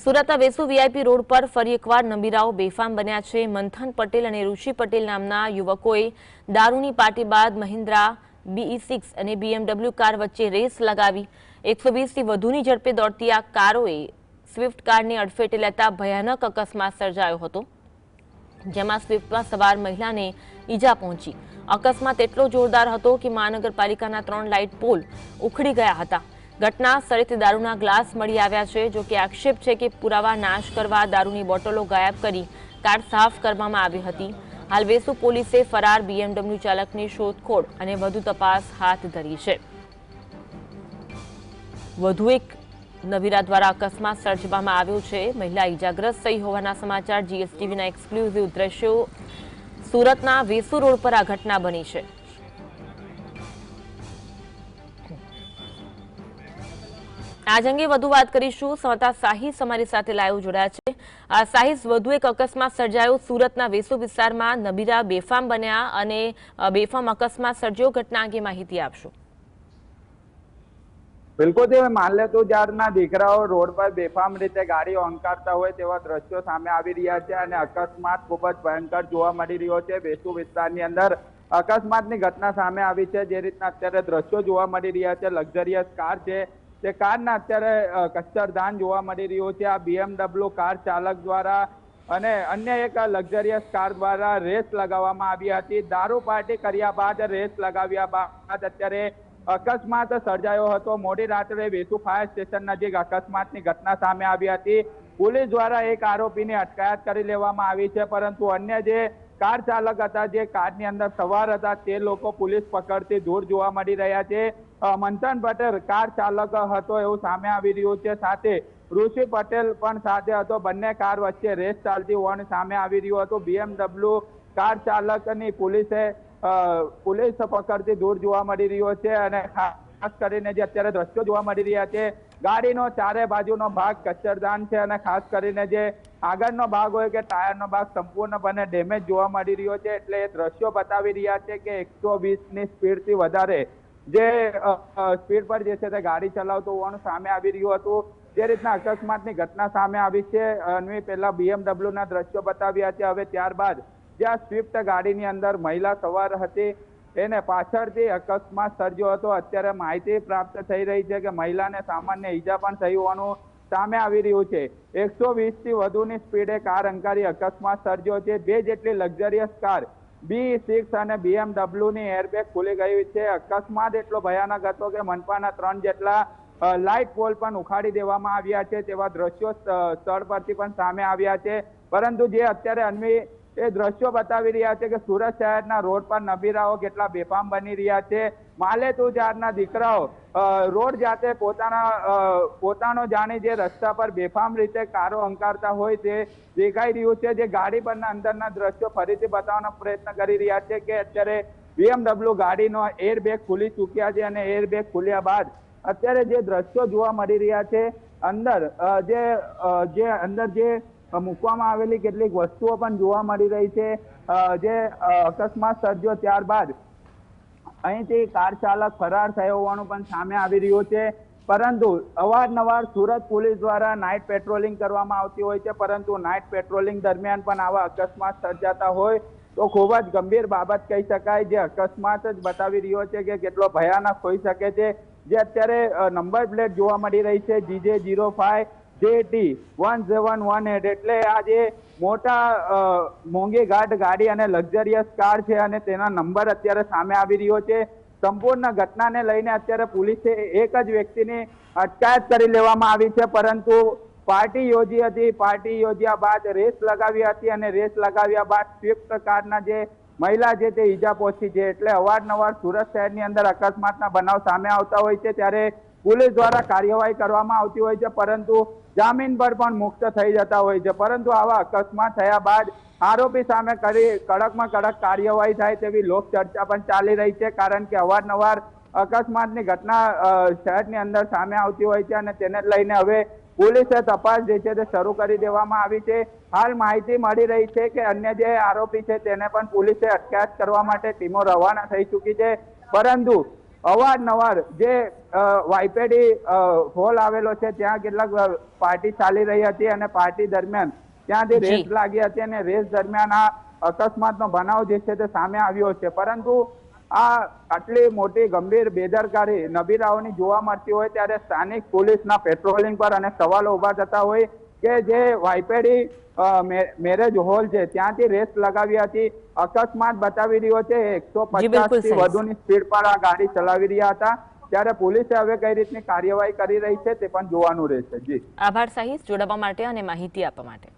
સુરતના Vesu VIP road પર ફરી એકવાર નબીરાઓ બેફામ બન્યા છે। મંથન પટેલ અને ઋષિ પટેલ નામના યુવકોએ દારૂની પાર્ટી બાદ મહિન્દ્રા BE6 અને BMW કાર વચ્ચે રેસ લગાવી 120 થી વધુની ઝડપે દોડતી આ કારોએ સ્વિફ્ટ કારને અડફેટે લેતા ભયાનક અકસ્માત સર્જાયો હતો, જેમાં સ્વિફ્ટમાં સવાર મહિલાને ઈજા પહોંચી। અકસ્માત એટલો જોરદાર હતો કે મહાનગરપાલિકાના 3 લાઇટ પોલ ઉખડી ગયા હતા। ઘટના સ્થળેથી દારૂના ગ્લાસ મળી આવ્યા છે। જો કે આક્ષેપ છે કે પુરાવા નાશ કરવા દારૂની બોટલો ગાયબ કરી કાર સાફ કરવામાં આવી હતી। હાલ વેસુ પોલીસે ફરાર BMW ચાલકની શોધખોળ અને વધુ તપાસ હાથ ધરી છે। વધુ એક નવીરા દ્વારા અકસ્માત સર્જવામાં આવ્યો છે। મહિલા ઈજાગ્રસ્ત થઈ હોવાના સમાચાર। GSTVના એક્સક્લુઝિવ દ્રશ્યો સુરતના વેસુ રોડ પર આ ઘટના બની છે। આજ અંગે વધુ વાત કરીશું। સંવાદદાતા સાહિસ અમારી સાથે લાઈવ જોડાયા છે। સાહિસ, વધુ એક અકસ્માત સર્જાયો સુરતના વેસુ વિસ્તારમાં, નબીરા બેફામ બન્યા અને બેફામ અકસ્માત સર્જ્યો। ઘટના અંગે માહિતી આપશો। બિલકુલ, મામલેતુજારના દીકરાઓ રોડ પર બેફામ રીતે ગાડીઓ હંકારતા હોય તેવા દ્રશ્યો સામે આવી રહ્યા છે અને અકસ્માત ખૂબ જ ભયંકર જોવા મળી રહ્યો છે। વેસુ વિસ્તારની અંદર અકસ્માતની ઘટના સામે આવી છે। જે રીતના અત્યારે દ્રશ્યો જોવા મળી રહ્યા છે, લક્ઝરિયસ કાર છે, તે કારના અત્યારે કચ્છરદાન જોવા મળી રહ્યું છે। આ BMW કાર ચાલક દ્વારા અને અન્ય એક લક્ઝરિયસ કાર દ્વારા રેસ લગાવવામાં આવી હતી। દારૂ પાર્ટી કર્યા બાદ રેસ લગાવ્યા બાદ અત્યારે અકસ્માત સર્જાયો હતો। મોડી રાત્રે વેસુ ફાયર સ્ટેશન નજીક અકસ્માતની ઘટના સામે આવી હતી। પોલીસ દ્વારા એક આરોપીની અટકાયત કરી લેવામાં આવી છે, પરંતુ અન્ય જે કાર ચાલક હતા, જે કારની અંદર સવાર હતા, તે લોકો પોલીસ પકડથી દૂર જોવા મળી રહ્યા છે। મંથન પટેલ કાર ચાલક હતો એવું સામે આવી રહ્યું છે, સાથે ઋષિ પટેલ પણ સાથે હતો। બંને કાર વચ્ચે રેસ ચાલતી હોવાનું સામે આવી રહ્યું હતું। BMW કાર ચાલકની પોલીસ પકડથી દૂર જોવા મળી રહ્યો છે અને ખાસ કરીને જે અત્યારે દ્રશ્યો જોવા મળી રહ્યા છે, ગાડીનો ચારે બાજુનો ભાગ કચ્છરદાન છે અને ખાસ કરીને જે આગળનો ભાગ હોય કે ટાયરનો ભાગ સંપૂર્ણપણે ડેમેજ જોવા મળી રહ્યો છે। એટલે એ દ્રશ્યો બતાવી રહ્યા છે કે 120ની સ્પીડથી વધારે જે સ્પીડ પર જે છે તે ગાડી ચલાવતો હોવાનું સામે આવી રહ્યું હતું। જે રીતના અકસ્માતની ઘટના સામે આવી છે, અન્વી પહેલા BMW ના દ્રશ્યો બતાવ્યા છે, હવે ત્યારબાદ જ્યાં સ્વિફ્ટ ગાડીની અંદર મહિલા સવાર હતી એને પાછળથી અકસ્માત સર્જ્યો હતો। અત્યારે માહિતી પ્રાપ્ત થઈ રહી છે કે મહિલાને સામાન્ય ઈજા પણ થઈ હોવાનું સામે આવી રહ્યું છે। 120થી વધુની સ્પીડે કાર હંકારી અકસ્માત સર્જ્યો છે। 2 જેટલી લક્ઝરિયસ કાર BE6 અને BMW ની એરબેગ ખુલી ગઈ છે। અકસ્માત એટલો ભયાનક હતો કે મનપાના 3 જેટલા લાઇટ પોલ પણ ઉખાડી દેવામાં આવ્યા છે તેવા દ્રશ્યો સ્થળ પરથી પણ સામે આવ્યા છે। પરંતુ જે અત્યારે અન્વી એ દ્રશ્યો બતાવી રહ્યા છે કે સુરત શહેરના રોડ પર નબીરાઓ કેટલા બેફામ બની રહ્યા છે। માલેતુજારના દીકરાઓ રોડ જાતે પોતાનો જાણી જે રસ્તા પર બેફામ રીતે કારો હંકારતા હોય તે દેખાઈ રહ્યું છે। જે ગાડી પરના અંદરના દ્રશ્યો ફરીથી બતાવવાનો પ્રયત્ન કરી રહ્યા છે કે અત્યારે BMW ગાડીનો એરબેગ ખુલી ચૂક્યા છે અને એરબેગ ખુલ્યા બાદ અત્યારે જે દ્રશ્યો જોવા મળી રહ્યા છે, અંદર જે મૂકવામાં આવેલી કેટલીક વસ્તુઓ પણ જોવા મળી રહી છે। જે અકસ્માત સર્જ્યો ત્યારબાદ અહીંથી કાર ચાલક ફરાર થયો હોવાનું પણ સામે આવી રહ્યું છે। પરંતુ અવારનવાર સુરત પોલીસ દ્વારા નાઇટ પેટ્રોલિંગ કરવામાં આવતી હોય છે, પરંતુ નાઇટ પેટ્રોલિંગ દરમિયાન પણ આવા અકસ્માત સર્જાતા હોય તો ખૂબ જ ગંભીર બાબત કહી શકાય। જે અકસ્માત જ બતાવી રહ્યો છે કે કેટલો ભયાનક હોઈ શકે છે। જે અત્યારે નંબર પ્લેટ જોવા મળી રહી છે GJ05JT1718, એટલે આ જે મોટા મોંઘી ઘાટ ગાડી અને લક્ઝરિયસ કાર છે અને તેના નંબર અત્યારે સામે આવી રહ્યો છે। સંપૂર્ણ ઘટનાને લઈને અત્યારે પોલીસે એક જ વ્યક્તિની અટકાયત કરી લેવામાં આવી છે, પરંતુ પાર્ટી યોજી હતી। પાર્ટી યોજ્યા બાદ રેસ લગાવી હતી અને રેસ લગાવ્યા બાદ સ્વિફ્ટ કારના જે મહિલા છે તે ઈજા પહોંચી છે। એટલે અવારનવાર સુરત શહેરની અંદર અકસ્માતના બનાવ સામે આવતા હોય છે, ત્યારે પોલીસ દ્વારા કાર્યવાહી કરવામાં આવતી હોય છે, પરંતુ જામીન પર પણ મુક્ત થઈ જતા હોય છે। પરંતુ આવા અકસ્માત થયા બાદ આરોપી સામે કડકમાં કડક કાર્યવાહી થાય તેવી લોકચર્ચા પણ ચાલી રહી છે, કારણ કે અવારનવાર અકસ્માતની ઘટના શહેરની અંદર સામે આવતી હોય છે અને તેને લઈને હવે પોલીસે તપાસ જે છે તે શરૂ કરી દેવામાં આવી છે। હાલ માહિતી મળી રહી છે કે અન્ય જે આરોપી છે તેને પણ પોલીસે અટકાયત કરવા માટે ટીમો રવાના થઈ ચૂકી છે, પરંતુ અવારનવાર જે વાયપેડી હોલ આવેલો છે ત્યાં કેટલાક પાર્ટી ચાલી રહી હતી અને પાર્ટી દરમિયાન ત્યાંથી રેસ લાગી હતી અને રેસ દરમિયાન આ અકસ્માતનો બનાવ જે છે તે સામે આવ્યો છે. પરંતુ આ આટલી મોટી ગંભીર બેદરકારી નબીરાઓની જોવા મળતી હોય ત્યારે સ્થાનિક પોલીસના પેટ્રોલિંગ પર અને સવાલો ઉભા થતા હોય કે જે વાયપેડી મેરેજ હોલ છે ત્યાંથી રેસ લગાવી હતી, અકસ્માત બતાવી રહ્યો છે 150 થી વધુની સ્પીડ પર આ ગાડી ચલાવી રહ્યા હતા. ત્યારે પોલીસે હવે કઈ રીતની કાર્યવાહી કરી રહી છે તે પણ જોવાનું રહેશે. જી આભાર સાહિસ જોડાવા માટે અને માહિતી આપવા માટે.